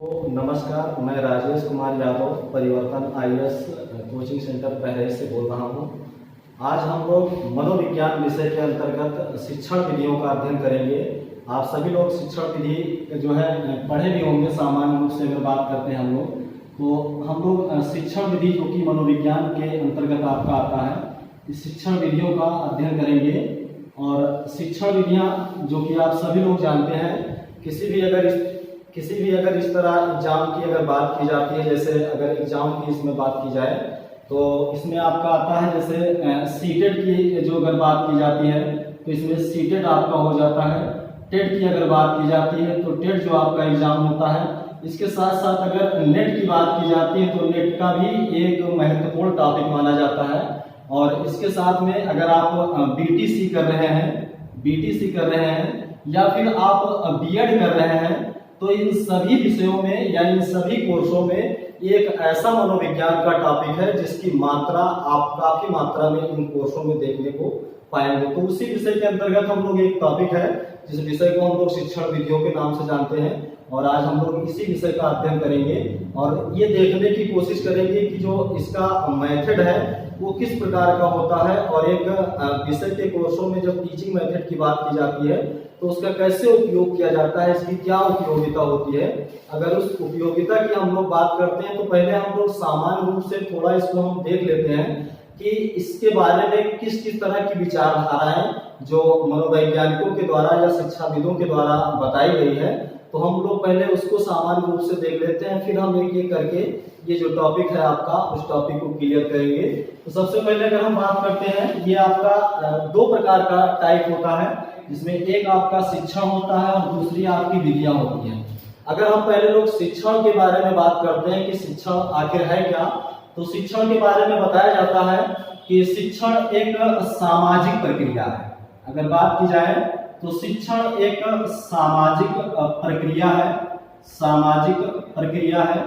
तो नमस्कार, मैं राजेश कुमार यादव परिवर्तन आईएएस कोचिंग सेंटर बहराइच से बोल रहा हूँ। आज हम लोग मनोविज्ञान विषय के अंतर्गत शिक्षण विधियों का अध्ययन करेंगे। आप सभी लोग शिक्षण विधि जो है पढ़े भी होंगे। सामान्य रूप से अगर बात करते हैं हम लोग शिक्षण विधि जो कि मनोविज्ञान के अंतर्गत आपका आता है, इस शिक्षण विधियों का अध्ययन करेंगे। और शिक्षण विधियाँ जो कि आप सभी लोग जानते हैं, किसी भी अगर इस तरह एग्जाम की अगर बात की जाती है, जैसे अगर एग्जाम की इसमें बात की जाए तो इसमें आपका आता है, जैसे सीटेट की जो अगर बात की जाती है तो इसमें सीटेट आपका हो जाता है। टेट की अगर बात की जाती है तो टेट जो आपका एग्जाम होता है। इसके साथ साथ अगर नेट की बात की जाती है तो नेट का भी एक महत्वपूर्ण टॉपिक माना जाता है। और इसके साथ में अगर आप बीटीसी कर रहे हैं या फिर आप बीएड कर रहे हैं, तो इन सभी विषयों में या इन सभी कोर्सों में एक ऐसा मनोविज्ञान का टॉपिक है जिसकी मात्रा आप काफी मात्रा में इन कोर्सों में देखने को पाएंगे। तो उसी विषय के अंतर्गत हम लोग एक टॉपिक है जिस विषय को हम लोग शिक्षण विधियों के नाम से जानते हैं, और आज हम लोग इसी विषय का अध्ययन करेंगे और ये देखने की कोशिश करेंगे कि जो इसका मेथड है वो किस प्रकार का होता है। और एक विषय के कोर्सों में जब टीचिंग मेथड की बात की जाती है तो उसका कैसे उपयोग किया जाता है, इसकी क्या उपयोगिता होती है। अगर उस उपयोगिता की हम लोग बात करते हैं तो पहले हम लोग सामान्य रूप से थोड़ा इसको हम देख लेते हैं कि इसके बारे में किस किस तरह की विचारधाराएं जो मनोवैज्ञानिकों के द्वारा या शिक्षाविदों के द्वारा बताई गई है। तो हम लोग पहले उसको सामान्य रूप से देख लेते हैं, फिर हम एक करके ये जो टॉपिक है आपका उस टॉपिक को क्लियर करेंगे। तो सबसे पहले अगर हम बात करते हैं, ये आपका दो प्रकार का टाइप होता है, जिसमें एक आपका शिक्षण होता है और दूसरी आपकी विधियां होती हैं। अगर हम पहले लोग शिक्षण के बारे में बात करते हैं कि शिक्षण आखिर है क्या, तो शिक्षण के बारे में बताया जाता है कि शिक्षण एक सामाजिक प्रक्रिया है। अगर बात की जाए तो शिक्षण एक सामाजिक प्रक्रिया है।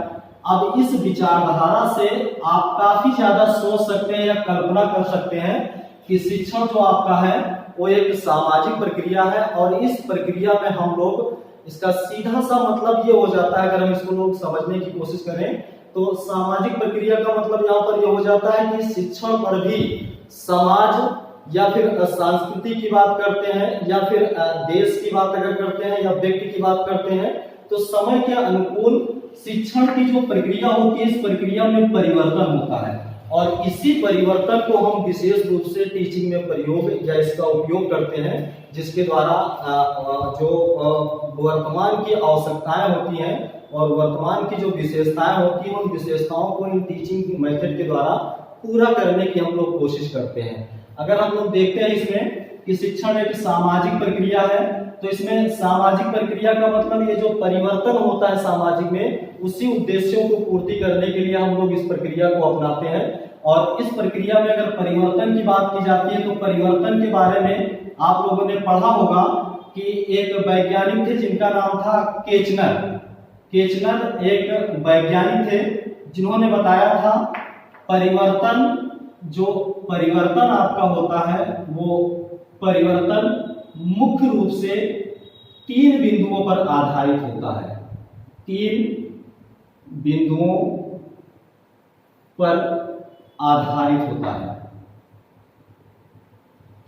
अब इस विचारधारा से आप काफी ज्यादा सोच सकते हैं या कल्पना कर सकते हैं कि शिक्षण जो आपका है वो एक सामाजिक प्रक्रिया है। और इस प्रक्रिया में हम लोग, इसका सीधा सा मतलब ये हो जाता है, अगर हम इसको लोग समझने की कोशिश करें तो सामाजिक प्रक्रिया का मतलब यहाँ पर ये हो जाता है कि शिक्षण पर भी समाज या फिर संस्कृति की बात करते हैं या फिर देश की बात अगर करते हैं या व्यक्ति की बात करते हैं, तो समय के अनुकूल शिक्षण की जो प्रक्रिया होती है, इस प्रक्रिया में परिवर्तन होता है। और इसी परिवर्तन को हम विशेष रूप से टीचिंग में प्रयोग या इसका उपयोग करते हैं, जिसके द्वारा जो वर्तमान की आवश्यकताएं होती हैं और वर्तमान की जो विशेषताएं होती हैं, उन विशेषताओं को इन टीचिंग मेथड के द्वारा पूरा करने की हम लोग कोशिश करते हैं। अगर हम लोग देखते हैं इसमें कि शिक्षण एक सामाजिक प्रक्रिया है, तो इसमें सामाजिक प्रक्रिया का मतलब ये जो परिवर्तन होता है समाजिक में, उसी उद्देश्यों को पूर्ति करने के लिए हम लोग इस प्रक्रिया को अपनाते हैं। और इस प्रक्रिया में अगर परिवर्तन की बात की जाती है तो परिवर्तन के बारे में आप लोगों ने पढ़ा होगा कि एक वैज्ञानिक थे जिनका नाम था केचनर एक वैज्ञानिक थे जिन्होंने बताया था परिवर्तन आपका होता है, वो परिवर्तन मुख्य रूप से 3 बिंदुओं पर आधारित होता है। 3 बिंदुओं पर आधारित होता है।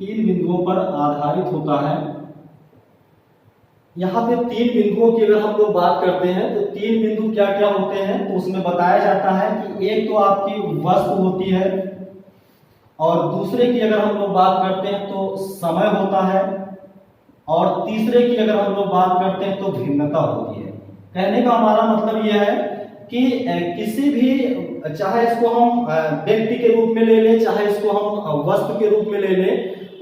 3 बिंदुओं पर आधारित होता है। यहाँ पे 3 बिंदुओं की अगर हम लोग बात करते हैं तो 3 बिंदु क्या क्या होते हैं, तो उसमें बताया जाता है कि एक तो आपकी वस्तु होती है, और दूसरे की अगर हम लोग बात करते हैं तो समय होता है, और तीसरे की अगर हम लोग बात करते हैं तो भिन्नता होती है। कहने का हमारा मतलब यह है कि किसी भी, चाहे इसको हम व्यक्ति के रूप में ले लें, चाहे इसको हम वस्तु के रूप में ले लें,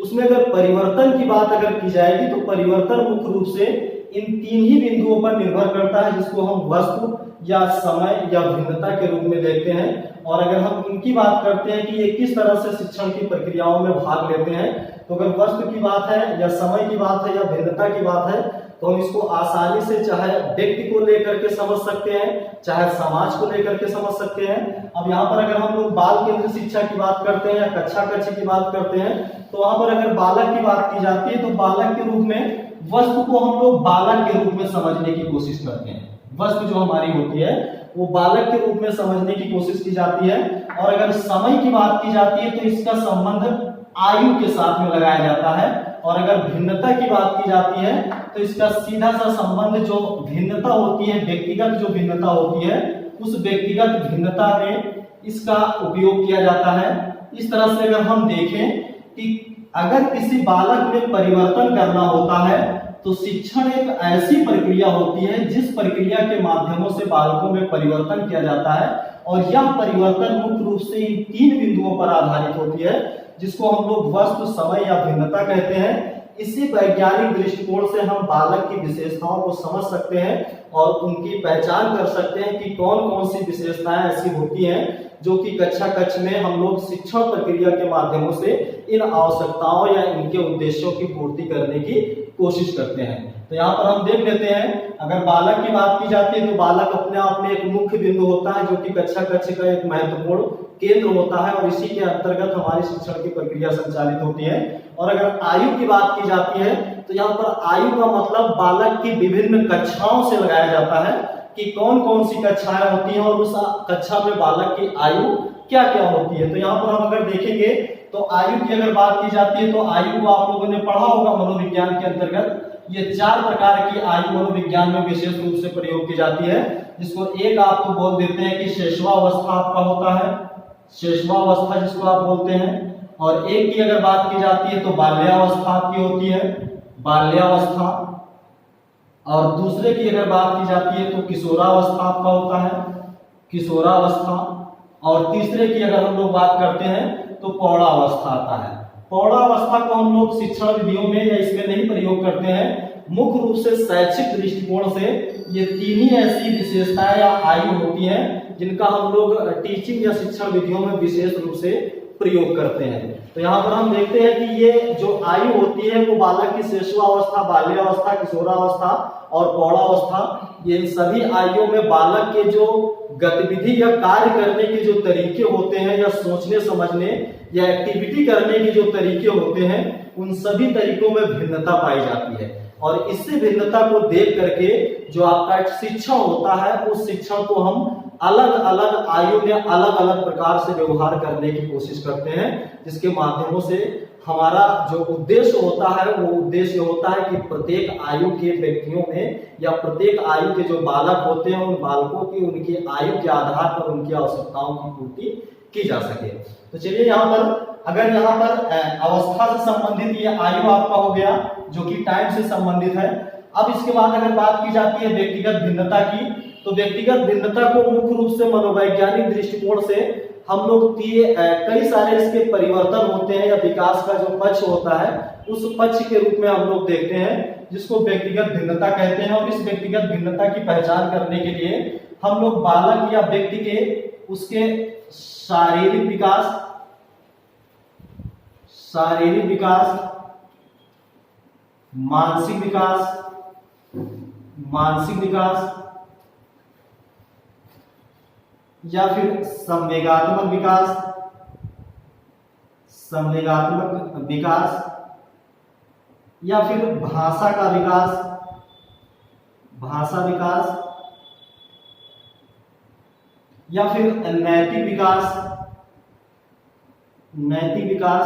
उसमें अगर परिवर्तन की बात अगर की जाएगी तो परिवर्तन मुख्य रूप से इन 3 ही बिंदुओं पर निर्भर करता है, जिसको हम वस्तु या समय या भिन्नता के रूप में देखते हैं। और अगर हम इनकी बात करते हैं कि ये किस तरह से शिक्षण की प्रक्रियाओं में भाग लेते हैं, तो अगर वस्तु की बात है या समय की बात है या भिन्नता की बात है, तो हम इसको आसानी से चाहे व्यक्ति को लेकर के समझ सकते हैं, चाहे समाज को लेकर के समझ सकते हैं। अब यहाँ पर अगर हम लोग बाल केंद्र शिक्षा की बात करते हैं या कक्षा कक्षी की बात करते हैं, तो वहां पर अगर बालक की बात की जाती है तो बालक के रूप में वस्तु को हम लोग बालक के रूप में समझने की कोशिश करते हैं। वस्तु जो हमारी होती है वो बालक के रूप में समझने की कोशिश की जाती है। और अगर समय की बात की जाती है तो इसका संबंध आयु के साथ में लगाया जाता है। और अगर भिन्नता की बात की जाती है तो इसका सीधा सा संबंध जो भिन्नता होती है, व्यक्तिगत जो भिन्नता होती है, उस व्यक्तिगत भिन्नता में इसका उपयोग किया जाता है। इस तरह से अगर हम देखें कि अगर किसी बालक में परिवर्तन करना होता है तो शिक्षण एक ऐसी प्रक्रिया होती है जिस प्रक्रिया के माध्यमों से बालकों में परिवर्तन किया जाता है। और यह परिवर्तन मुख्य रूप से इन 3 बिंदुओं पर आधारित होती है, जिसको हम लोग वस्तु, समय या भिन्नता कहते हैं। इसी वैज्ञानिक दृष्टिकोण से हम बालक की विशेषताओं को समझ सकते हैं और उनकी पहचान कर सकते हैं कि कौन कौन सी विशेषताएं ऐसी होती हैं जो कि कक्षा कक्ष में हम लोग शिक्षण प्रक्रिया के माध्यमों से इन आवश्यकताओं या इनके उद्देश्यों की पूर्ति करने की कोशिश करते हैं। तो यहाँ पर हम देख लेते हैं, अगर बालक की बात की जाती है तो बालक अपने आप में एक मुख्य बिंदु होता है जो कि कक्षा कक्ष का एक महत्वपूर्ण केंद्र होता है और इसी के अंतर्गत हमारी शिक्षण की प्रक्रिया संचालित होती है। और अगर आयु की बात की जाती है तो यहाँ पर आयु का मतलब बालक की विभिन्न कक्षाओं से लगाया जाता है कि कौन कौन सी कक्षाएं होती हैं और उस कक्षा में बालक की आयु क्या क्या होती है। तो यहाँ पर हम अगर देखेंगे तो आयु की अगर बात की जाती है तो आयु को आप लोगों ने पढ़ा होगा मनोविज्ञान के अंतर्गत। ये 4 प्रकार की आयु मनोविज्ञान में विशेष रूप से प्रयोग की जाती है, जिसको एक आप तो बोल देते हैं कि शैशवावस्था आपका होता है, शैशवावस्था जिसको आप बोलते हैं। और एक की अगर बात की जाती है तो बाल्यावस्था आपकी होती है, बाल्यावस्था। और दूसरे की अगर बात की जाती है तो किशोरावस्था आपका होता है, किशोरावस्था। और तीसरे की अगर हम लोग बात करते हैं तो प्रौढ़ावस्था आता है। प्रौढ़ावस्था को हम लोग शिक्षण विधियों में या इसमें नहीं प्रयोग करते हैं। मुख्य रूप से शैक्षिक दृष्टिकोण से ये 3 ही ऐसी विशेषताएं या आयु होती हैं जिनका हम लोग टीचिंग या शिक्षण विधियों में विशेष रूप से प्रयोग करते हैं। तो यहाँ पर हम देखते हैं कि ये जो आयु होती है वो बालक की शैशवावस्था, बाल्यावस्था, किशोरावस्था और प्रौढ़ावस्था, ये सभी आयुओं में बालक के जो गतिविधि या कार्य करने के जो तरीके होते हैं या सोचने समझने या एक्टिविटी करने के जो तरीके होते हैं उन सभी तरीकों में भिन्नता पाई जाती है। और इससे भिन्नता को देख करके जो आपका शिक्षण होता है उस शिक्षण को हम अलग अलग आयु में अलग अलग प्रकार से व्यवहार करने की कोशिश करते हैं, जिसके माध्यमों से हमारा जो उद्देश्य होता है वो उद्देश्य होता है कि प्रत्येक आयु के व्यक्तियों में या प्रत्येक आयु के जो बालक होते हैं उन बालकों की उनकी आयु के आधार पर उनकी आवश्यकताओं की पूर्ति की जा सके। तो चलिए यहाँ पर अगर यहाँ पर अवस्था से संबंधित ये आयु आपका हो गया जो कि टाइम से संबंधित है। अब इसके बाद अगर बात की जाती है व्यक्तिगत भिन्नता की, तो व्यक्तिगत भिन्नता को मुख्य रूप से मनोवैज्ञानिक दृष्टिकोण से हम लोग कई सारे इसके परिवर्तन होते हैं या विकास का जो पक्ष होता है उस पक्ष के रूप में हम लोग देखते हैं, जिसको व्यक्तिगत भिन्नता कहते हैं। और इस व्यक्तिगत भिन्नता की पहचान करने के लिए हम लोग बालक या व्यक्ति के उसके शारीरिक विकास, मानसिक विकास या फिर संवेगात्मक विकास या फिर भाषा विकास या फिर नैतिक विकास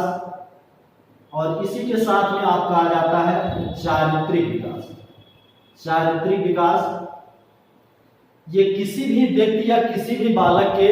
और इसी के साथ में आपका आ जाता है चारित्रिक विकास। ये किसी भी व्यक्ति या किसी भी बालक के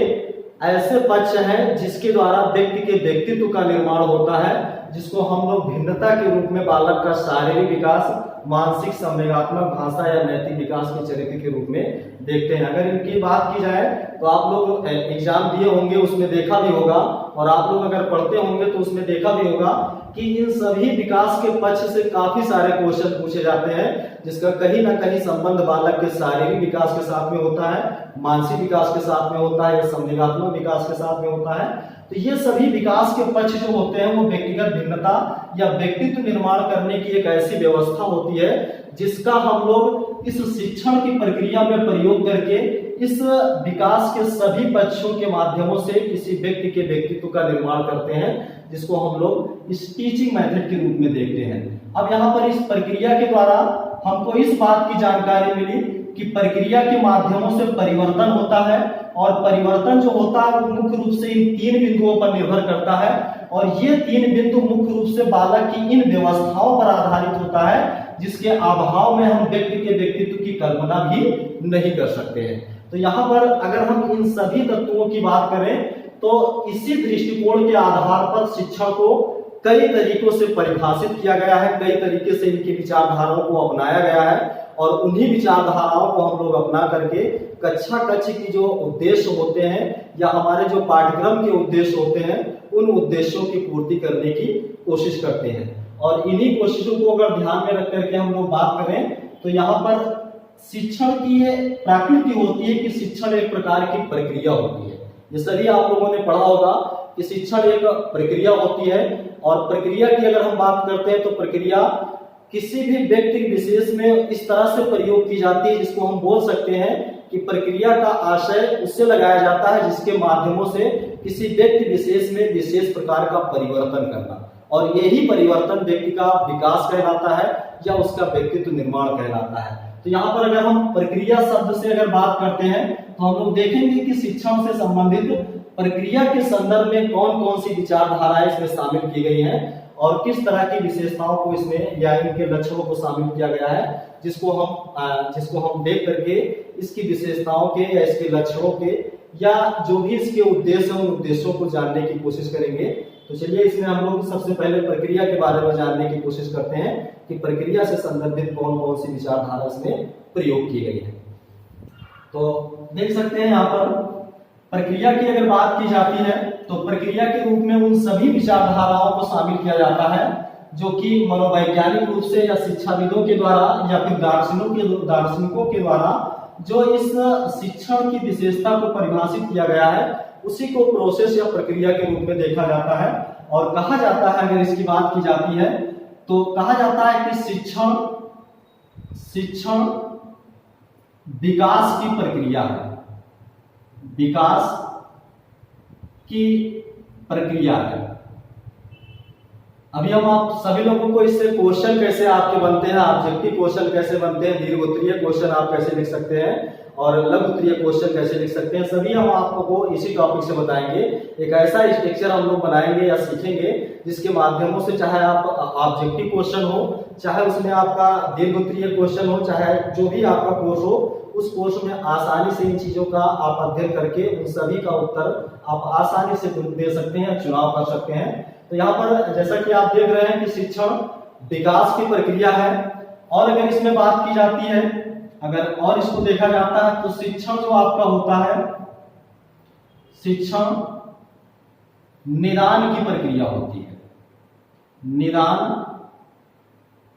ऐसे पक्ष हैं जिसके द्वारा व्यक्ति के व्यक्तित्व का निर्माण होता है, जिसको हम लोग भिन्नता के रूप में बालक का शारीरिक विकास, मानसिक, संवेगात्मक, भाषा या नैतिक विकास के चरित्र के रूप में देखते हैं। अगर इनकी बात की जाए तो आप लोग एग्जाम दिए होंगे उसमें देखा भी होगा, और आप लोग अगर पढ़ते होंगे तो उसमें देखा भी होगा कि इन सभी विकास के पक्ष से काफी सारे क्वेश्चन पूछे जाते हैं, जिसका कहीं ना कहीं संबंध बालक के शारीरिक विकास के साथ में होता है, मानसिक विकास के साथ में होता है या संवेगात्मक विकास के साथ में होता है। तो ये सभी विकास के पक्ष जो होते हैं वो व्यक्तिगत भिन्नता या व्यक्तित्व निर्माण करने की एक ऐसी व्यवस्था होती है जिसका हम लोग इस शिक्षण की प्रक्रिया में प्रयोग करके इस विकास के सभी पक्षों के माध्यमों से किसी व्यक्ति के व्यक्तित्व का निर्माण करते हैं, जिसको हम लोग इस टीचिंग मेथड के रूप में देखते हैं। अब यहाँ पर इस प्रक्रिया के द्वारा हमको इस बात की जानकारी मिली कि प्रक्रिया के माध्यमों से परिवर्तन होता है, और परिवर्तन जो होता है वो मुख्य रूप से इन 3 बिंदुओं पर निर्भर करता है, और ये 3 बिंदु मुख्य रूप से बालक की इन व्यवस्थाओं पर आधारित होता है जिसके अभाव में हम व्यक्ति के व्यक्तित्व की कल्पना भी नहीं कर सकते हैं। तो यहाँ पर अगर हम इन सभी तत्वों की बात करें तो इसी दृष्टिकोण के आधार पर शिक्षा को कई तरीकों से परिभाषित किया गया है, कई तरीके से इनकी विचारधाराओं को अपनाया गया है, और उन्हीं विचारधाराओं को हम लोग अपना करके कक्षा कक्ष की जो उद्देश्य होते हैं या हमारे जो पाठ्यक्रम के उद्देश्य होते हैं उन उद्देश्यों की पूर्ति करने की कोशिश करते हैं। और इन्हीं कोशिशों को अगर ध्यान में रख करके हम लोग बात करें तो यहाँ पर शिक्षण की ये प्रकृति होती है कि शिक्षण एक प्रकार की प्रक्रिया होती है। ये सभी आप लोगों ने पढ़ा होगा कि शिक्षण एक प्रक्रिया होती है, और प्रक्रिया की अगर हम बात करते हैं तो प्रक्रिया किसी भी व्यक्ति विशेष में इस तरह से प्रयोग की जाती है जिसको हम बोल सकते हैं कि प्रक्रिया का आशय उससे लगाया जाता है जिसके माध्यमों से किसी व्यक्ति विशेष में विशेष प्रकार का परिवर्तन करना, और यही परिवर्तन व्यक्ति का विकास कहलाता है या उसका व्यक्तित्व निर्माण कहलाता है। तो यहाँ पर अगर हम प्रक्रिया शब्द से अगर बात करते हैं तो हम लोग देखेंगे कि शिक्षण से संबंधित प्रक्रिया के संदर्भ में कौन कौन सी विचारधाराएं इसमें शामिल की गई हैं और किस तरह की विशेषताओं को इसमें या इनके लक्षणों को शामिल किया गया है, जिसको हम देख करके इसकी विशेषताओं के या इसके लक्षणों के या जो भी इसके उद्देश्य हैं उन उद्देश्यों को जानने की कोशिश करेंगे। तो चलिए इसमें हम लोग सबसे पहले प्रक्रिया के बारे में जानने की कोशिश करते हैं कि प्रक्रिया से संबंधित कौन कौन सी विचारधारा इसमें प्रयोग की गई है। तो देख सकते हैं यहाँ पर प्रक्रिया की अगर बात की जाती है तो प्रक्रिया के रूप में उन सभी विचारधाराओं को शामिल किया जाता है जो कि मनोवैज्ञानिक रूप से या शिक्षाविदों के द्वारा या फिर दार्शनिकों के द्वारा जो इस शिक्षण की विशेषता को परिभाषित किया गया है उसी को प्रोसेस या प्रक्रिया के रूप में देखा जाता है। और कहा जाता है, अगर इसकी बात की जाती है तो कहा जाता है कि शिक्षण विकास की प्रक्रिया है, विकास की प्रक्रिया है। अभी हम आप सभी लोगों को इससे क्वेश्चन कैसे आपके बनते हैं, ऑब्जेक्टिव क्वेश्चन कैसे बनते हैं, दीर्घ उत्तरीय क्वेश्चन आप कैसे लिख सकते हैं और लघु उत्तरीय क्वेश्चन कैसे लिख सकते हैं, सभी हम आपको इसी टॉपिक से बताएंगे। एक ऐसा स्ट्रक्चर हम लोग बनाएंगे या सीखेंगे जिसके माध्यमों से चाहे आप ऑब्जेक्टिव क्वेश्चन हो, चाहे उसमें आपका दीर्घ उत्तरीय क्वेश्चन हो, चाहे जो भी आपका कोर्स हो, उस कोर्स में आसानी से इन चीजों का आप अध्ययन करके उन सभी का उत्तर आप आसानी से दे सकते हैं, चुनाव कर सकते हैं। तो यहाँ पर जैसा कि आप देख रहे हैं कि शिक्षण विकास की प्रक्रिया है। और अगर इसमें बात की जाती है, अगर और इसको देखा जाता है तो शिक्षण जो आपका होता है, शिक्षण निदान की प्रक्रिया होती है, निदान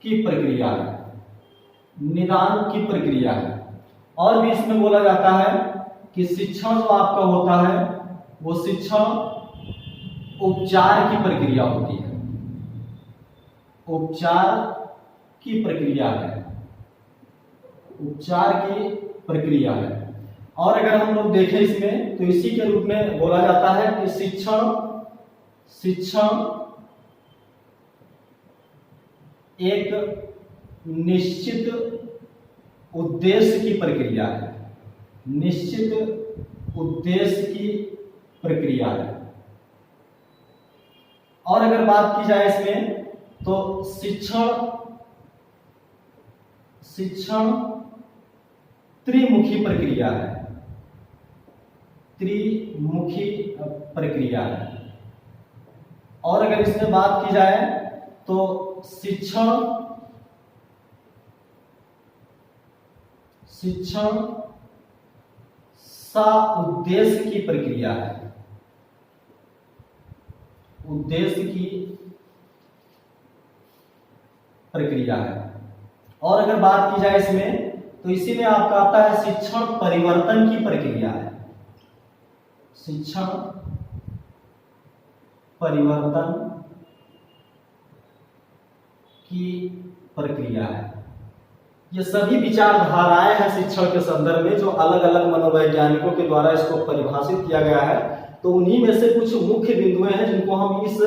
की प्रक्रिया है, निदान की प्रक्रिया है। और भी इसमें बोला जाता है कि शिक्षण जो आपका होता है वो शिक्षण उपचार की प्रक्रिया होती है, उपचार की प्रक्रिया है, उपचार की प्रक्रिया है। और अगर हम लोग देखें इसमें तो इसी के रूप में बोला जाता है कि शिक्षण एक निश्चित उद्देश्य की प्रक्रिया है, निश्चित उद्देश्य की प्रक्रिया है। और अगर बात की जाए इसमें तो शिक्षण त्रिमुखी प्रक्रिया है, त्रिमुखी प्रक्रिया है। और अगर इसमें बात की जाए तो शिक्षण सा उद्देश्य की प्रक्रिया है, उद्देश्य की प्रक्रिया है। और अगर बात की जाए इसमें तो इसी में आपका आता है शिक्षण परिवर्तन की प्रक्रिया है, शिक्षण परिवर्तन की प्रक्रिया है। ये सभी विचारधाराएं हैं शिक्षण के संदर्भ में जो अलग अलग मनोवैज्ञानिकों के द्वारा इसको परिभाषित किया गया है। तो उन्हीं में से कुछ मुख्य बिंदुएं हैं जिनको हम इस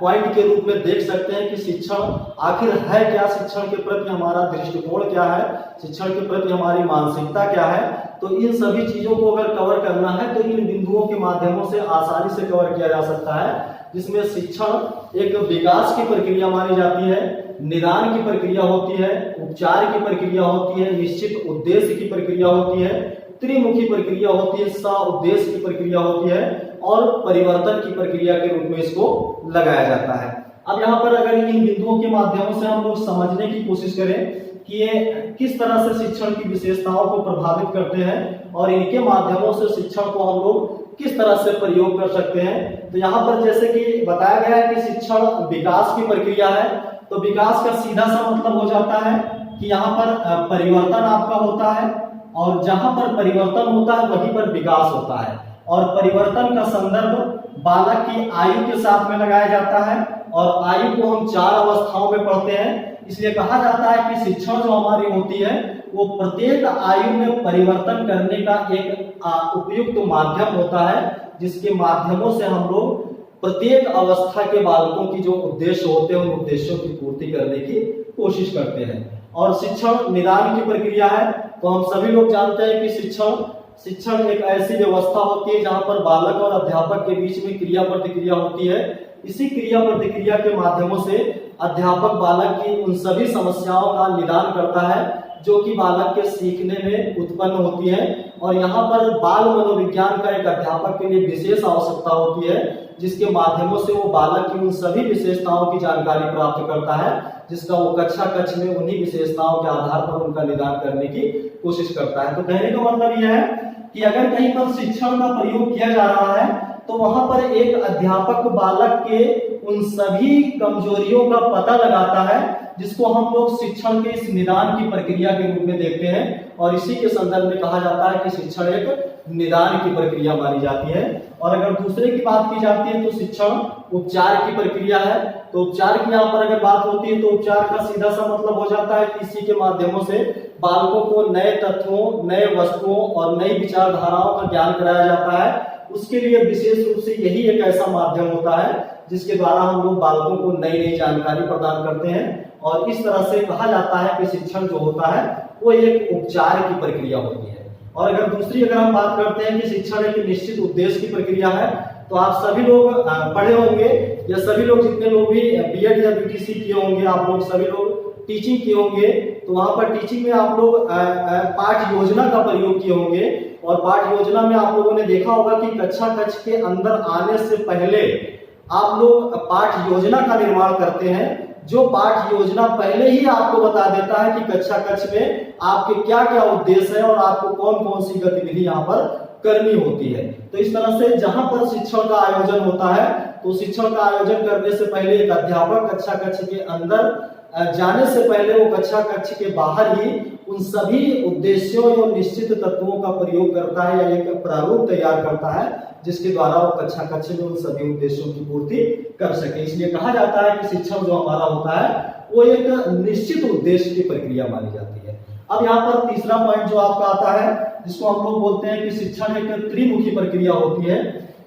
पॉइंट के रूप में देख सकते हैं कि शिक्षण आखिर है क्या, शिक्षण के प्रति हमारा दृष्टिकोण क्या है, शिक्षण के प्रति हमारी मानसिकता क्या है। तो इन सभी चीजों को अगर कवर करना है तो इन बिंदुओं के माध्यमों से आसानी से कवर किया जा सकता है, जिसमें शिक्षण एक विकास की प्रक्रिया मानी जाती है, निदान की प्रक्रिया होती है, उपचार की प्रक्रिया होती है, निश्चित उद्देश्य की प्रक्रिया होती है, त्रिमुखी प्रक्रिया होती है, सउद्देश्य की प्रक्रिया होती है और परिवर्तन की प्रक्रिया के रूप में इसको लगाया जाता है। अब यहाँ पर अगर इन बिंदुओं के माध्यमों से हम लोग समझने की कोशिश करें कि ये किस तरह से शिक्षण की विशेषताओं को प्रभावित करते हैं और इनके माध्यमों से शिक्षण को हम लोग किस तरह से प्रयोग कर सकते हैं, तो यहाँ पर जैसे कि बताया गया है कि शिक्षण विकास की प्रक्रिया है, तो विकास का सीधा सा मतलब हो जाता है कि यहाँ पर परिवर्तन आपका होता है और जहां पर परिवर्तन होता है वहीं पर विकास होता है। और परिवर्तन का संदर्भ बालक की आयु के साथ में लगाया जाता है और आयु को हम 4 अवस्थाओं में पढ़ते हैं, इसलिए कहा जाता है कि शिक्षण जो हमारी होती है वो प्रत्येक आयु में परिवर्तन करने का एक उपयुक्त माध्यम होता है, जिसके माध्यमों से हम लोग प्रत्येक अवस्था के बालकों की जो उद्देश्य होते हैं उन उद्देश्यों की पूर्ति करने की कोशिश करते हैं। और शिक्षण निदान की प्रक्रिया है, तो हम सभी लोग जानते हैं कि शिक्षण एक ऐसी व्यवस्था होती है जहां पर बालक और अध्यापक के बीच में क्रिया प्रतिक्रिया होती है। इसी क्रिया प्रतिक्रिया के माध्यमों से अध्यापक बालक की उन सभी समस्याओं का निदान करता है जो कि बालक के सीखने में उत्पन्न होती है। और यहाँ पर बाल मनोविज्ञान का एक अध्यापक के लिए विशेष आवश्यकता होती है, जिसके माध्यमों से वो बालक की उन सभी विशेषताओं की जानकारी प्राप्त करता है, जिसका वो कक्षा कक्ष में उन्हीं विशेषताओं के आधार पर उनका निदान करने की कोशिश करता है। तो कहने का मतलब यह है कि अगर कहीं पर शिक्षण का प्रयोग किया जा रहा है तो वहां पर एक अध्यापक बालक के उन सभी कमजोरियों का पता लगाता है, जिसको हम लोग शिक्षण के इस निदान की प्रक्रिया के रूप में देखते हैं। और इसी के संदर्भ में कहा जाता है कि शिक्षण एक निदान की प्रक्रिया मानी जाती है। और अगर दूसरे की बात की जाती है तो शिक्षण उपचार की प्रक्रिया है। तो उपचार की यहाँ पर अगर बात होती है तो उपचार का सीधा सा मतलब हो जाता है कि इसी के माध्यमों से बालकों को नए तत्वों, नए वस्तुओं और नई विचारधाराओं का ज्ञान कराया जाता है। उसके लिए विशेष रूप से यही एक ऐसा माध्यम होता है जिसके द्वारा हम लोग बालकों को नई नई जानकारी प्रदान करते हैं। और इस तरह से कहा जाता है कि शिक्षण जो होता है वो एक उपचार की प्रक्रिया होती है। और अगर हम बात करते हैं कि शिक्षण एक निश्चित उद्देश्य की प्रक्रिया है, तो आप सभी लोग पढ़े होंगे या सभी लोग जितने लोग भी बीएड या बीटीसी किए होंगे, आप लोग सभी लोग टीचिंग किए होंगे, तो वहां पर टीचिंग में आप लोग पाठ योजना का प्रयोग किए होंगे। और पाठ योजना में आप लोगों ने देखा होगा कि कक्षा कक्ष के अंदर आने से पहले आप लोग पाठ योजना का निर्माण करते हैं, जो पाठ योजना पहले ही आपको बता देता है कि कक्षा कक्ष में आपके क्या क्या उद्देश्य है और आपको कौन कौन सी गतिविधि यहाँ पर करनी होती है। तो इस तरह से जहां पर शिक्षण का आयोजन होता है तो शिक्षण का आयोजन करने से पहले एक अध्यापक कक्षा कक्ष के अंदर जाने से पहले वो कक्षा कक्ष के बाहर ही उन सभी उद्देश्यों और निश्चित तत्वों का प्रयोग करता है या एक प्रारूप तैयार करता है, जिसके द्वारा वो कक्षा कक्ष में उन सभी उद्देश्यों की पूर्ति कर सके। इसलिए कहा जाता है कि शिक्षण जो हमारा होता है वो एक निश्चित उद्देश्य की प्रक्रिया मानी जाती है। अब यहाँ पर तीसरा पॉइंट जो आपका आता है, जिसको हम लोग बोलते हैं कि शिक्षण एक त्रिमुखी प्रक्रिया होती है।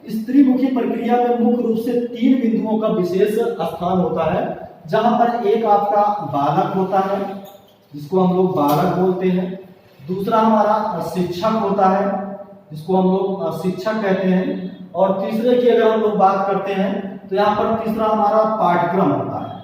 इस त्रिमुखी प्रक्रिया में मुख्य रूप से 3 बिंदुओं का विशेष स्थान होता है, जहां पर एक आपका बालक होता है जिसको हम लोग बालक बोलते हैं, दूसरा हमारा शिक्षक होता है जिसको हम लोग शिक्षक कहते हैं, और तीसरे की अगर हम लोग बात करते हैं तो यहाँ पर तीसरा हमारा पाठ्यक्रम होता है।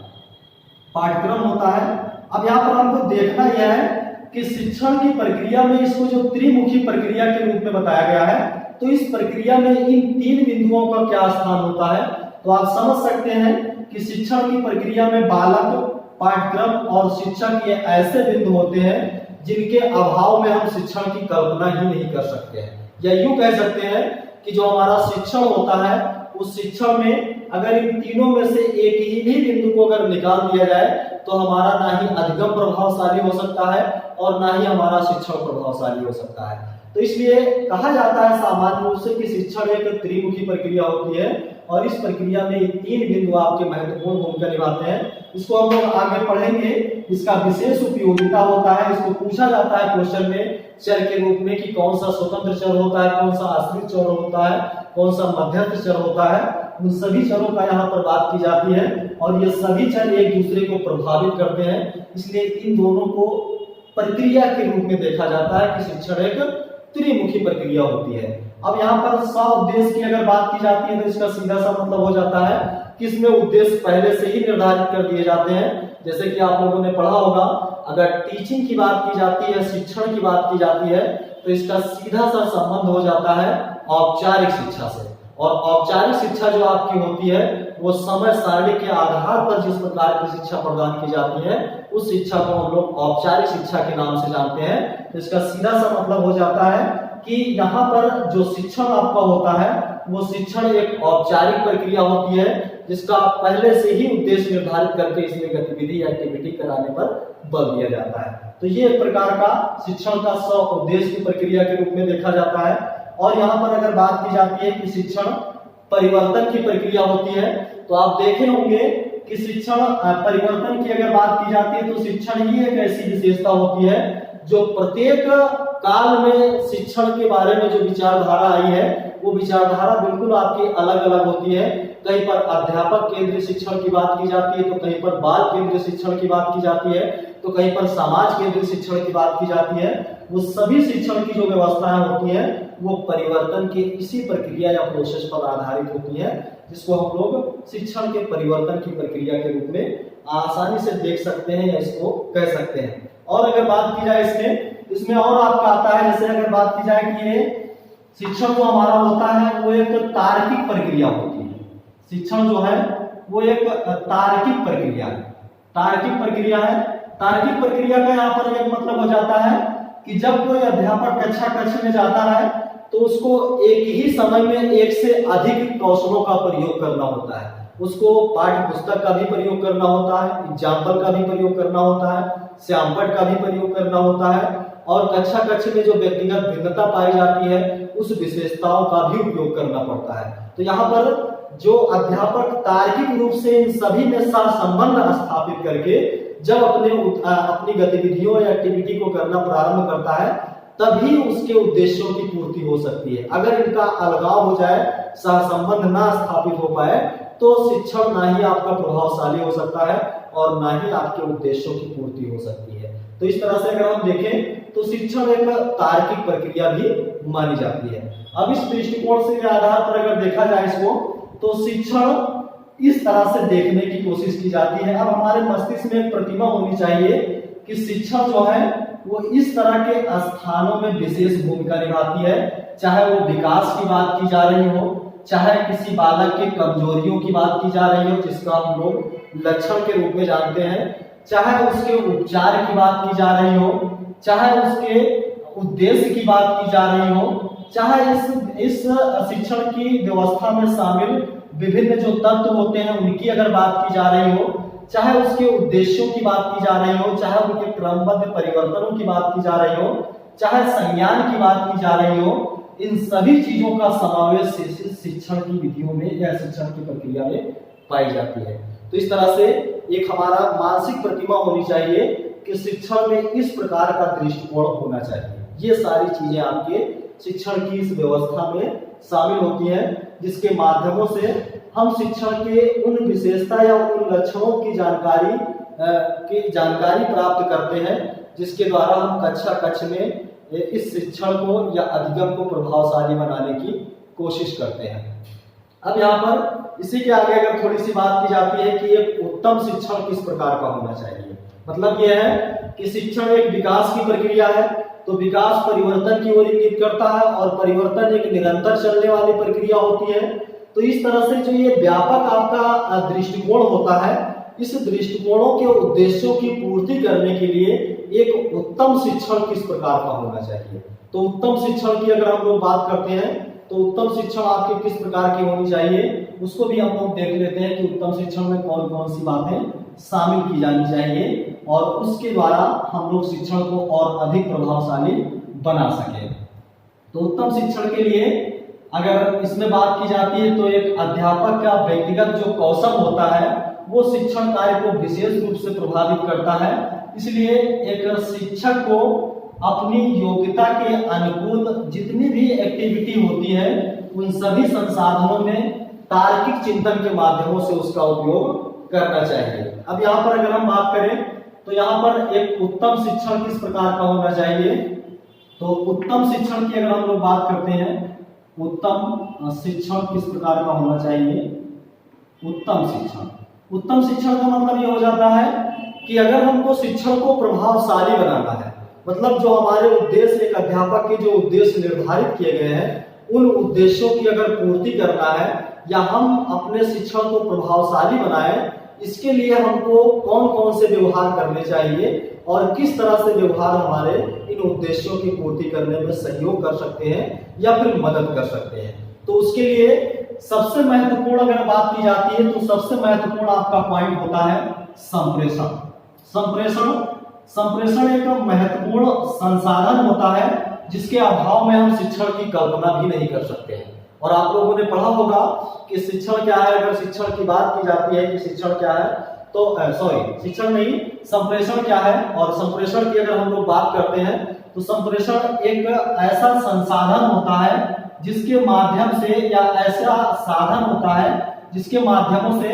पाठ्यक्रम होता है। अब यहाँ पर हमको देखना यह है कि शिक्षण की प्रक्रिया में इसको जो त्रिमुखी प्रक्रिया के रूप में बताया गया है, तो इस प्रक्रिया में इन 3 बिंदुओं का क्या स्थान होता है। तो आप समझ सकते हैं कि शिक्षण की प्रक्रिया में बालक, पाठ्यक्रम और शिक्षक ये ऐसे बिंदु होते हैं जिनके अभाव में हम शिक्षण की कल्पना ही नहीं कर सकते हैं। या यूं कह सकते हैं कि जो हमारा शिक्षण होता है उस शिक्षण में अगर इन तीनों में से एक ही भी बिंदु को अगर निकाल दिया जाए तो हमारा ना ही अधिगम प्रभावशाली हो सकता है और ना ही हमारा शिक्षण प्रभावशाली हो सकता है। तो इसलिए कहा जाता है सामान्य रूप से कि शिक्षण एक त्रिमुखी प्रक्रिया होती है और इस प्रक्रिया में 3 बिंदु आपके महत्वपूर्ण भूमिका निभाते हैं। इसको हम लोग आगे पढ़ेंगे। इसका विशेष उपयोगिता होता है। इसको पूछा जाता है क्वेश्चन में चर के रूप में कि कौन सा स्वतंत्र चर होता है, कौन सा आश्रित चर होता है, कौन सा मध्यस्थ चर होता है। उन सभी चरों का यहाँ पर बात की जाती है और ये सभी चर एक दूसरे को प्रभावित करते हैं, इसलिए इन दोनों को प्रक्रिया के रूप में देखा जाता है कि शिक्षण एक त्रिमुखी प्रक्रिया होती है। अब यहाँ पर स्व उद्देश्य की अगर बात की जाती है तो इसका सीधा सा मतलब हो जाता है कि इसमें उद्देश्य पहले से ही निर्धारित कर दिए जाते हैं। जैसे कि आप लोगों ने पढ़ा होगा, अगर टीचिंग की बात की जाती है, शिक्षण की बात की जाती है, तो इसका सीधा सा संबंध हो जाता है औपचारिक शिक्षा से। और औपचारिक शिक्षा जो आपकी होती है वो समय सारणी के आधार पर जिस प्रकार की शिक्षा प्रदान की जाती है उस शिक्षा को हम लोग औपचारिक शिक्षा के नाम से जानते हैं। तो इसका सीधा सा मतलब हो जाता है कि यहाँ पर जो शिक्षण आपका होता है वो शिक्षण एक औपचारिक प्रक्रिया होती है जिसका पहले से ही उद्देश्य निर्धारित करके इसमें गतिविधि एक्टिविटी कराने पर बल दिया जाता है। तो ये एक प्रकार का शिक्षण का स्व उद्देश्य की प्रक्रिया के रूप में देखा जाता है। और यहाँ पर अगर बात की जाती है कि शिक्षण परिवर्तन की प्रक्रिया होती है, तो आप देखे होंगे कि शिक्षण परिवर्तन की अगर बात की जाती है तो शिक्षण ही एक ऐसी विशेषता होती है जो प्रत्येक काल में शिक्षण के बारे में जो विचारधारा आई है वो विचारधारा बिल्कुल आपकी अलग अलग होती है। कहीं पर अध्यापक केंद्रित शिक्षण की बात की जाती है, तो कहीं पर बाल केंद्रित शिक्षण की बात की जाती है, तो कहीं पर समाज केंद्रित शिक्षण की बात की जाती है। वो सभी शिक्षण की जो व्यवस्थाएं होती है वो परिवर्तन के इसी प्रक्रिया या प्रोसेस पर आधारित होती है, जिसको हम लोग शिक्षण के परिवर्तन की प्रक्रिया के रूप में आसानी से देख सकते हैं या इसको कह सकते हैं। और अगर बात की जाए इसमें और आपका आता है, जैसे अगर बात की जाए कि ये शिक्षण जो हमारा होता है वो एक तार्किक प्रक्रिया होती है। शिक्षण जो है वो एक तार्किक प्रक्रिया है। तार्किक प्रक्रिया है। तार्किक प्रक्रिया का यहाँ पर एक मतलब हो जाता है कि जब कोई अध्यापक कक्षा में जाता है तो उसको एक ही समय में एक से अधिक कौशलों का प्रयोग करना होता है। उसको पाठ्य पुस्तक का भी प्रयोग करना होता है, एग्जाम्पल का भी प्रयोग करना होता है, श्यामपट का भी प्रयोग करना होता है और कक्षा में जो व्यक्तिगत भिन्नता पाई जाती है उस विशेषताओं का भी उपयोग करना पड़ता है। तो यहाँ पर जो अध्यापक तार्किक रूप से इन सभी में संबंध स्थापित करके जब अपनी गतिविधियों या एक्टिविटी को करना प्रारंभ करता है तभी उसके उद्देश्यों की पूर्ति हो सकती है। अगर इनका अलगाव हो जाए, सहसंबंध ना स्थापित हो पाए तो शिक्षण ना ही आपका प्रभावशाली हो सकता है और ना ही आपके उद्देश्यों की पूर्ति हो सकती है। तो इस तरह से अगर हम देखें तो शिक्षण एक तार्किक प्रक्रिया भी मानी जाती है। अब इस दृष्टिकोण से आधार पर अगर देखा जाए इसको तो शिक्षण इस तरह से देखने की कोशिश की जाती है। अब हमारे मस्तिष्क में एक प्रतिमा होनी चाहिए कि शिक्षण जो है वो इस तरह के स्थानों में विशेष भूमिका निभाती है, चाहे वो विकास की बात की जा रही हो, चाहे किसी बालक के कमजोरियों की बात की जा रही हो जिसका हम लोग लक्षण के रूप में जानते हैं, चाहे उसके उपचार की बात की जा रही हो, चाहे उसके उद्देश्य की बात की जा रही हो, चाहे इस शिक्षण की व्यवस्था में शामिल विभिन्न जो तत्व होते हैं उनकी अगर बात की जा रही हो, चाहे उसके उद्देश्यों की बात की जा रही हो, चाहे उनके क्रमबद्ध परिवर्तनों की बात की जा रही हो, चाहे संज्ञान की बात की जा रही हो, इन सभी चीजों का समावेश शिक्षण की विधियों में या शिक्षण की प्रक्रिया में पाई जाती है। तो इस तरह से एक हमारा मानसिक प्रतिमा होनी चाहिए कि शिक्षण में इस प्रकार का दृष्टिकोण होना चाहिए। ये सारी चीजें आपके शिक्षण की इस व्यवस्था में शामिल होती हैं जिसके माध्यमों से हम शिक्षण के उन विशेषता या उन लक्षणों की जानकारी प्राप्त करते हैं जिसके द्वारा हम कक्षा में इस शिक्षण को या अधिगम को प्रभावशाली बनाने की कोशिश करते हैं। अब यहाँ पर इसी के आगे अगर थोड़ी सी बात की जाती है कि एक उत्तम शिक्षण किस प्रकार का होना चाहिए, मतलब यह है कि शिक्षण एक विकास की प्रक्रिया है, तो विकास परिवर्तन की ओर इंगित करता है और परिवर्तन एक निरंतर चलने वाली प्रक्रिया होती है। तो इस तरह से जो ये व्यापक आपका दृष्टिकोण होता है, इस दृष्टिकोणों के उद्देश्यों की पूर्ति करने के लिए एक उत्तम शिक्षण किस प्रकार का होना चाहिए। तो उत्तम शिक्षण की अगर हम लोग बात करते हैं तो उत्तम शिक्षण आपके किस प्रकार की होनी चाहिए उसको भी हम लोग देख लेते हैं कि उत्तम शिक्षण में कौन कौन सी बातें शामिल की जानी चाहिए और उसके द्वारा हम लोग शिक्षण को और अधिक प्रभावशाली बना सके। तो उत्तम शिक्षण के लिए अगर इसमें बात की जाती है तो एक अध्यापक का व्यक्तिगत जो कौशल होता है वो शिक्षण कार्य को विशेष रूप से प्रभावित करता है। इसलिए एक शिक्षक को अपनी योग्यता के अनुकूल जितनी भी एक्टिविटी होती है उन सभी संसाधनों में तार्किक चिंतन के माध्यमों से उसका उपयोग करना चाहिए। अब यहाँ पर अगर हम बात करें तो यहाँ पर एक उत्तम शिक्षण किस प्रकार का होना चाहिए, तो उत्तम शिक्षण की अगर हम लोग बात करते हैं, उत्तम शिक्षण किस प्रकार का होना चाहिए। उत्तम शिक्षण का मतलब ये हो जाता है कि अगर हमको शिक्षण को प्रभावशाली बनाना है, मतलब जो हमारे उद्देश्य एक अध्यापक के जो उद्देश्य निर्धारित किए गए हैं उन उद्देश्यों की अगर पूर्ति करना है या हम अपने शिक्षण को प्रभावशाली बनाएं, इसके लिए हमको कौन कौन से व्यवहार करने चाहिए और किस तरह से व्यवहार हमारे इन उद्देश्यों की पूर्ति करने में सहयोग कर सकते हैं या फिर मदद कर सकते हैं। तो उसके लिए सबसे महत्वपूर्ण अगर बात की जाती है तो सबसे महत्वपूर्ण आपका पॉइंट होता है संप्रेषण एक महत्वपूर्ण संसाधन होता है जिसके अभाव में हम शिक्षण की कल्पना भी नहीं कर सकते हैं। और आप लोगों ने पढ़ा होगा कि शिक्षण क्या है। अगर शिक्षण की बात की जाती है कि शिक्षण क्या है तो शिक्षण नहीं, संप्रेषण क्या है। और संप्रेषण की अगर हम लोग बात करते हैं तो संप्रेषण एक ऐसा संसाधन होता है जिसके माध्यम से या ऐसा साधन होता है जिसके माध्यमों से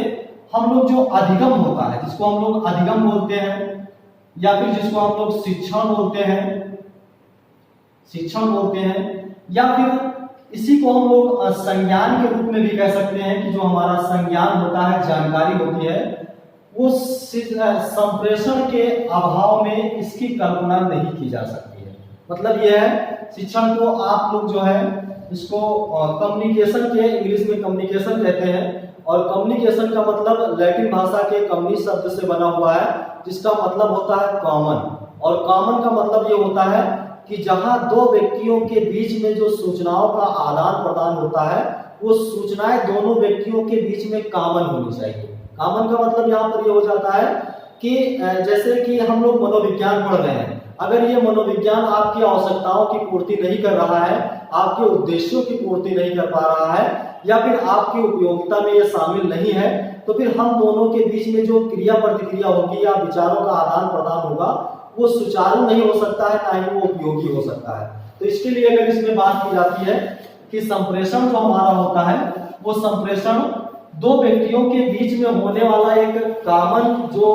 हम लोग जो अधिगम होता है, जिसको हम लोग अधिगम बोलते हैं या फिर जिसको हम लोग शिक्षण बोलते हैं या फिर इसी को हम लोग संज्ञान के रूप में भी कह सकते हैं कि जो हमारा संज्ञान होता है, जानकारी होती है, वो संप्रेषण के अभाव में इसकी कल्पना नहीं की जा सकती है। मतलब यह है शिक्षण को आप लोग जो है इसको कम्युनिकेशन के इंग्लिश में कम्युनिकेशन कहते हैं। और कम्युनिकेशन का मतलब लैटिन भाषा के कम्युनी शब्द से बना हुआ है जिसका मतलब होता है कॉमन। और कॉमन का मतलब ये होता है कि जहां दो व्यक्तियों के बीच में जो सूचनाओं का आदान प्रदान होता है वो सूचनाएं दोनों व्यक्तियों के बीच में कॉमन होनी चाहिए। कॉमन का मतलब यहाँ पर ये हो जाता है कि जैसे कि हम लोग मनोविज्ञान पढ़ रहे हैं, अगर ये मनोविज्ञान आपकी आवश्यकताओं की पूर्ति नहीं कर रहा है, आपके उद्देश्यों की पूर्ति नहीं कर पा रहा है या फिर आपकी उपयोगिता में ये शामिल नहीं है, तो फिर हम दोनों के बीच में जो क्रिया प्रतिक्रिया होगी या विचारों का आदान प्रदान होगा वो सुचारू नहीं हो सकता है, ना ही वो उपयोगी हो सकता है। तो इसके लिए अगर इसमें बात की जाती है कि संप्रेषण जो हमारा होता है वो संप्रेषण दो व्यक्तियों के बीच में होने वाला एक कॉमन जो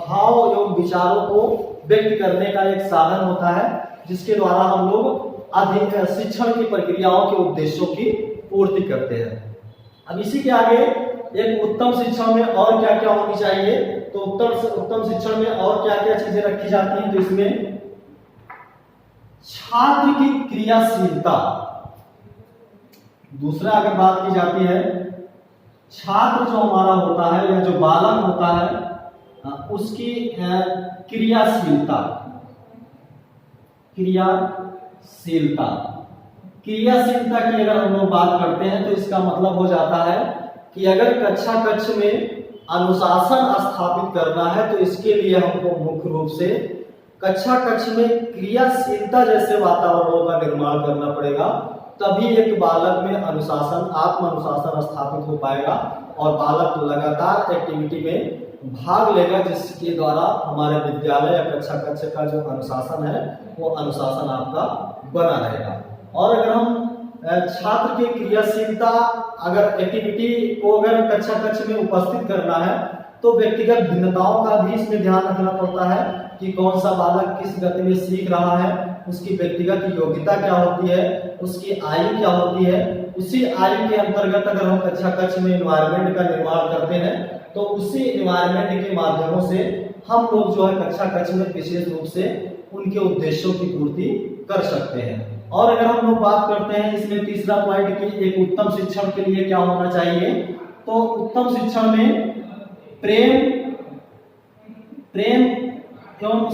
भाव एवं विचारों को व्यक्त करने का एक साधन होता है जिसके द्वारा हम लोग अधिक शिक्षण की प्रक्रियाओं के उद्देश्यों की पूर्ति करते हैं। अब इसी के आगे एक उत्तम शिक्षण में और क्या क्या होनी चाहिए, तो उत्तम शिक्षण में और क्या क्या चीजें रखी जाती हैं, तो इसमें छात्र की क्रियाशीलता। दूसरा अगर बात की जाती है छात्र जो हमारा होता है या जो बालक होता है उसकी क्रियाशीलता की अगर हम लोग बात करते हैं तो इसका मतलब हो जाता है कि अगर कक्ष में अनुशासन स्थापित करना है तो इसके लिए हमको मुख्य रूप से कक्ष में क्रियाशीलता जैसे वातावरणों का निर्माण करना पड़ेगा, तभी एक बालक में आत्म अनुशासन स्थापित हो पाएगा और बालक लगातार एक्टिविटी में भाग लेगा जिसके द्वारा हमारे विद्यालय या कक्ष का जो अनुशासन है वो अनुशासन आपका बना रहेगा। और अगर हम छात्र की क्रियाशीलता अगर एक्टिविटी को अगर कक्ष में उपस्थित करना है तो व्यक्तिगत भिन्नताओं का भी इसमें ध्यान रखना पड़ता है कि कौन सा बालक किस गति में सीख रहा है, उसकी व्यक्तिगत योग्यता क्या होती है, उसकी आयु क्या होती है। उसी आयु के अंतर्गत अगर हम कक्ष में एनवायरनमेंट का निर्माण करते हैं तो उसी एनवायरनमेंट के माध्यमों से हम लोग जो है कक्ष में विशेष रूप से उनके उद्देश्यों की पूर्ति कर सकते हैं। और अगर हम लोग बात करते हैं इसमें तीसरा पॉइंट की एक उत्तम शिक्षण के लिए क्या होना चाहिए, तो उत्तम शिक्षण में प्रेम एवं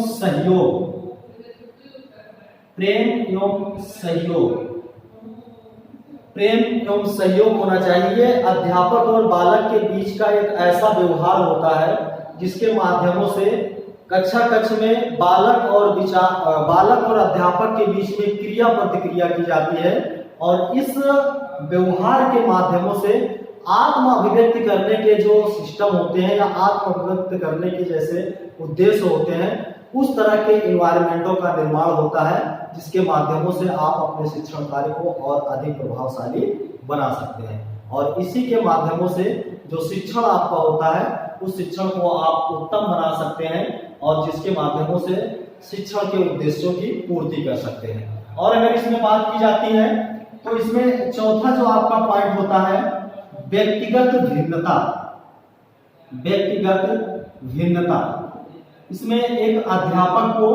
सहयोग होना चाहिए। अध्यापक और बालक के बीच का एक ऐसा व्यवहार होता है जिसके माध्यमों से कक्ष में बालक और अध्यापक के बीच में क्रिया प्रतिक्रिया की जाती है और इस व्यवहार के माध्यमों से आत्म अभिव्यक्ति करने के जो सिस्टम होते हैं या आत्म अभिव्यक्ति करने के जैसे उद्देश्य होते हैं उस तरह के एनवायरनमेंटों का निर्माण होता है जिसके माध्यमों से आप अपने शिक्षण कार्य को और अधिक प्रभावशाली बना सकते हैं। और इसी के माध्यमों से जो शिक्षण आपका होता है उस शिक्षण को आप उत्तम बना सकते हैं और जिसके माध्यमों से शिक्षण के उद्देश्यों की पूर्ति कर सकते हैं। और अगर इसमें बात की जाती है तो इसमें चौथा जो आपका पॉइंट होता है व्यक्तिगत भिन्नता। व्यक्तिगत भिन्नता, इसमें एक अध्यापक को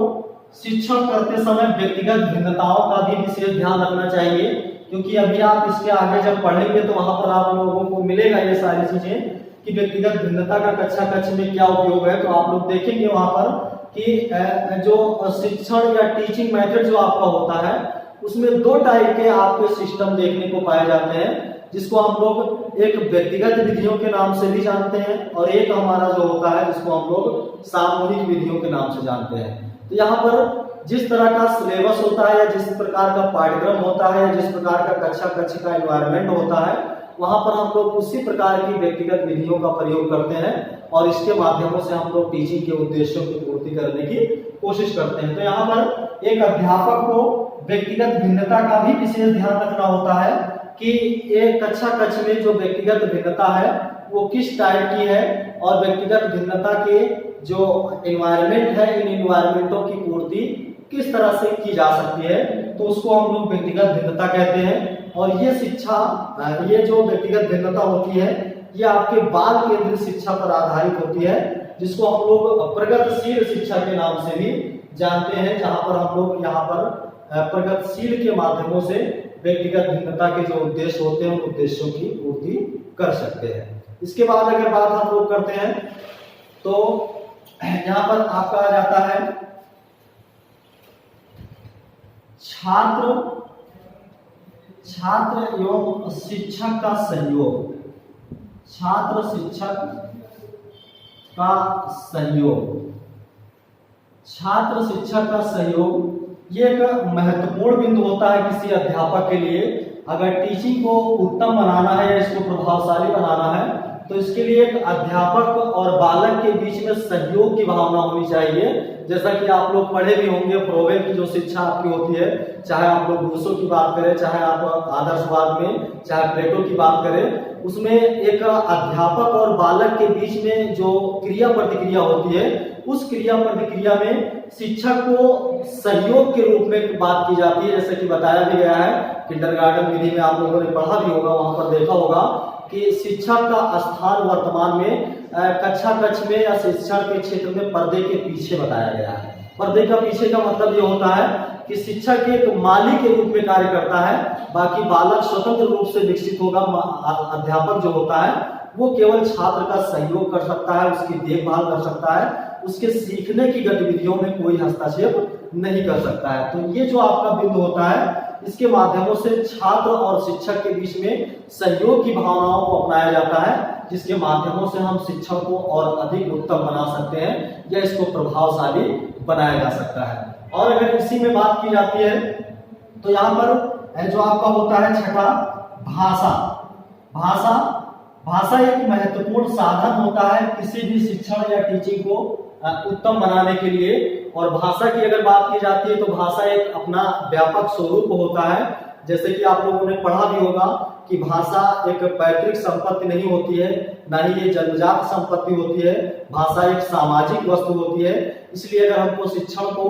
शिक्षण करते समय व्यक्तिगत भिन्नताओं का भी विशेष ध्यान रखना चाहिए, क्योंकि अभी आप इसके आगे जब पढ़ेंगे तो वहां पर आप लोगों को मिलेगा ये सारी चीजें कि व्यक्तिगत भिन्नता का कक्षा कक्ष में क्या उपयोग है। तो आप लोग देखेंगे वहां पर कि जो शिक्षण या टीचिंग मेथड जो आपका होता है उसमें दो टाइप के आपके सिस्टम देखने को पाए जाते हैं, जिसको हम लोग एक व्यक्तिगत विधियों के नाम से भी जानते हैं और एक हमारा जो होता है जिसको हम लोग सामूहिक विधियों के नाम से जानते हैं। तो यहाँ पर जिस तरह का सिलेबस होता है या जिस प्रकार का पाठ्यक्रम होता है या जिस प्रकार का कक्षा कक्ष का एनवायरनमेंट होता है वहां पर हम लोग उसी प्रकार की व्यक्तिगत विधियों का प्रयोग करते हैं और इसके माध्यमों से हम लोग टीचिंग के उद्देश्यों की पूर्ति करने की कोशिश करते हैं। तो यहाँ पर एक अध्यापक को व्यक्तिगत भिन्नता का भी विशेष ध्यान रखना होता है कि एक कक्षा कक्ष में जो व्यक्तिगत भिन्नता है वो किस टाइप की है और व्यक्तिगत भिन्नता के जो एनवायरनमेंट है इन एनवायरनमेंटों की पूर्ति किस तरह से की जा सकती है, तो उसको हम लोग व्यक्तिगत भिन्नता कहते हैं। और ये शिक्षा, ये जो व्यक्तिगत भिन्नता होती है ये आपके बाल केंद्रित शिक्षा पर आधारित होती है, जिसको हम लोग प्रगतिशील शिक्षा के नाम से भी जानते हैं, जहां पर हम लोग यहाँ पर प्रगतिशील के माध्यमों से व्यक्तिगत भिन्नता के जो उद्देश्य होते हैं उन उद्देश्यों की पूर्ति कर सकते हैं। इसके बाद अगर बात हम लोग करते हैं तो यहाँ पर आपका आ जाता है छात्र एवं शिक्षक का सहयोग। छात्र शिक्षक का सहयोग, छात्र शिक्षक का सहयोग ये एक महत्वपूर्ण बिंदु होता है किसी अध्यापक के लिए। अगर टीचिंग को उत्तम बनाना है या इसको प्रभावशाली बनाना है तो इसके लिए एक अध्यापक और बालक के बीच में सहयोग की भावना होनी चाहिए। जैसा कि आप लोग पढ़े भी होंगे, प्रोवेल की जो शिक्षा आपकी होती है, चाहे आप लोग रूसो की बात करें, चाहे आप आदर्शवाद में, चाहे प्लेटो की बात करें, उसमें एक अध्यापक और बालक के बीच में जो क्रिया प्रतिक्रिया होती है उस क्रिया प्रतिक्रिया में शिक्षक को सहयोग के रूप में बात की जाती है। जैसे कि बताया भी गया है, किंडरगार्टन विधि में आप लोगों ने पढ़ा भी होगा, वहां पर देखा होगा कि शिक्षक का स्थान वर्तमान में कक्षा कक्ष में या शिक्षण के क्षेत्र में पर्दे के पीछे बताया गया है। पर्दे का पीछे का मतलब ये होता है कि शिक्षक एक माली के रूप में कार्य करता है, बाकी बालक स्वतंत्र रूप से विकसित होगा। अध्यापक जो होता है वो केवल छात्र का सहयोग कर सकता है, उसकी देखभाल कर सकता है, उसके सीखने की गतिविधियों में कोई हस्तक्षेप नहीं कर सकता है। तो ये जो आपका बिंदु होता है इसके माध्यमों से छात्र और शिक्षक के बीच में सहयोग की भावनाओं को अपनाया जाता है, जिसके माध्यमों से हम शिक्षण को और अधिक उत्तम बना सकते हैं या इसको प्रभावशाली बनाया जा सकता है। और अगर इसी में बात की जाती है तो यहाँ पर जो आपका होता है छठा, भाषा एक महत्वपूर्ण साधन होता है किसी भी शिक्षण या टीचिंग को उत्तम बनाने के लिए। और भाषा की अगर बात की जाती है तो भाषा एक अपना व्यापक स्वरूप होता है। जैसे कि आप लोगों ने पढ़ा भी होगा कि भाषा एक पैतृक संपत्ति नहीं होती है, ना ही ये जन्मजात संपत्ति होती है। भाषा एक सामाजिक वस्तु होती है। इसलिए अगर हमको शिक्षण को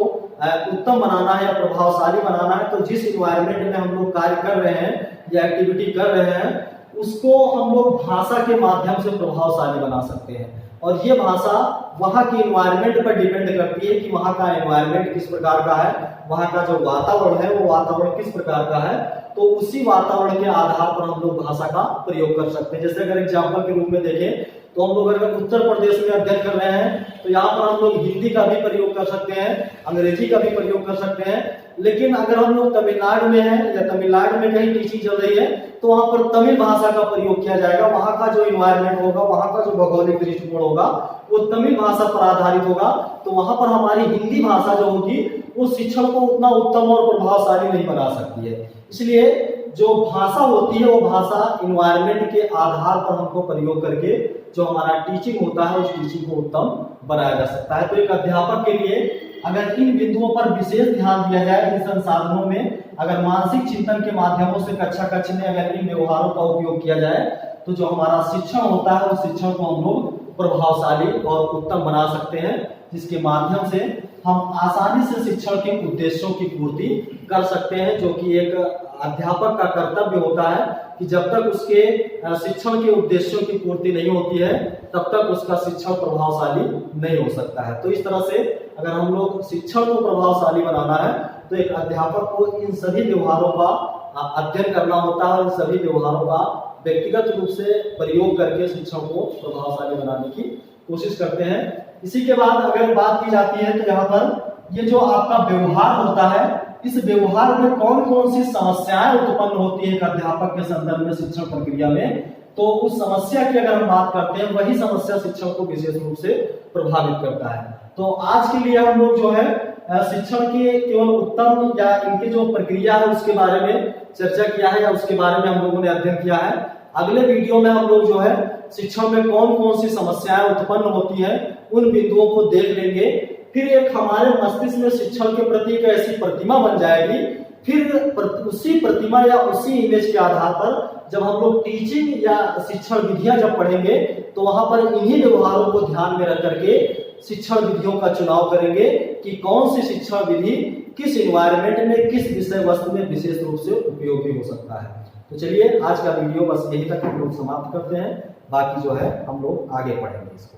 उत्तम बनाना है या प्रभावशाली बनाना है तो जिस इन्वायरमेंट में हम लोग कार्य कर रहे हैं या एक्टिविटी कर रहे हैं उसको हम लोग भाषा के माध्यम से प्रभावशाली बना सकते हैं। और ये भाषा वहाँ की एनवायरनमेंट पर डिपेंड करती है कि वहाँ का एनवायरनमेंट किस प्रकार का है, वहाँ का जो वातावरण है वो वातावरण किस प्रकार का है, तो उसी वातावरण के आधार पर हम लोग भाषा का प्रयोग कर सकते हैं। जैसे अगर एग्जाम्पल के रूप में देखें तो हम लोग अगर उत्तर प्रदेश में अध्ययन कर रहे हैं तो यहाँ पर हम लोग हिंदी का भी प्रयोग कर सकते हैं, अंग्रेजी का भी प्रयोग कर सकते हैं। लेकिन अगर हम लोग तमिलनाडु में हैं या तमिलनाडु में कहीं टीचिंग चल रही है तो वहाँ पर तमिल भाषा का प्रयोग किया जाएगा। वहाँ का जो इन्वायरमेंट होगा, वहाँ का जो भौगोलिक दृष्टिकोण होगा वो तमिल भाषा पर आधारित होगा। तो वहाँ पर हमारी हिंदी भाषा जो होगी वो शिक्षण को उतना उत्तम और प्रभावशाली नहीं बना सकती है। इसलिए जो भाषा होती है वो भाषा इन्वायरमेंट के आधार पर हमको प्रयोग करके जो हमारा टीचिंग होता है उस टीचिंग को उत्तम बनाया जा सकता है। तो एक अध्यापक के लिए अगर इन बिंदुओं पर विशेष ध्यान दिया जाए, इन संसाधनों में अगर मानसिक चिंतन के माध्यमों से कक्षा कक्ष में अगर इन व्यवहारों का उपयोग किया जाए तो जो हमारा शिक्षण होता है उस शिक्षण को हम लोग प्रभावशाली और उत्तम बना सकते हैं, जिसके माध्यम से हम आसानी से शिक्षण के उद्देश्यों की पूर्ति कर सकते हैं, जो कि एक अध्यापक का कर्तव्य होता है कि जब तक उसके शिक्षण के उद्देश्यों की पूर्ति नहीं होती है तब तक उसका शिक्षण प्रभावशाली नहीं हो सकता है। तो इस तरह से अगर हम लोग शिक्षण को प्रभावशाली बनाना है तो एक अध्यापक को इन सभी व्यवहारों का अध्ययन करना होता है, इन सभी व्यवहारों का व्यक्तिगत रूप से प्रयोग करके शिक्षण को प्रभावशाली बनाने की कोशिश करते हैं। इसी के बाद अगर बात की जाती है तो यहाँ पर ये जो आपका व्यवहार होता है, इस व्यवहार में कौन कौन सी समस्याएं उत्पन्न होती है एक अध्यापक के संदर्भ में शिक्षण प्रक्रिया में, तो उस समस्या की अगर हम बात करते हैं वही समस्या शिक्षण को विशेष रूप से प्रभावित करता है। तो आज के लिए हम लोग जो है शिक्षण के केवल उत्तम या इनकी जो प्रक्रिया है उसके बारे में चर्चा किया है या उसके बारे में हम लोगों ने अध्ययन किया है। अगले वीडियो में हम लोग जो है शिक्षण में कौन कौन सी समस्याएं उत्पन्न होती हैं उन बिंदुओं को देख लेंगे। फिर एक हमारे मस्तिष्क में शिक्षण के प्रति एक ऐसी प्रतिमा बन जाएगी, फिर उसी प्रतिमा या उसी इमेज के आधार पर जब हम लोग टीचिंग या शिक्षण विधियां जब पढ़ेंगे तो वहां पर इन्हीं व्यवहारों को ध्यान में रख करके शिक्षण विधियों का चुनाव करेंगे कि कौन सी शिक्षण विधि किस एनवायरनमेंट में किस विषय वस्तु में विशेष रूप से उपयोगी हो सकता है। तो चलिए आज का वीडियो बस यही तक हम लोग समाप्त करते हैं, बाकी जो है हम लोग आगे पढ़ेंगे इसको।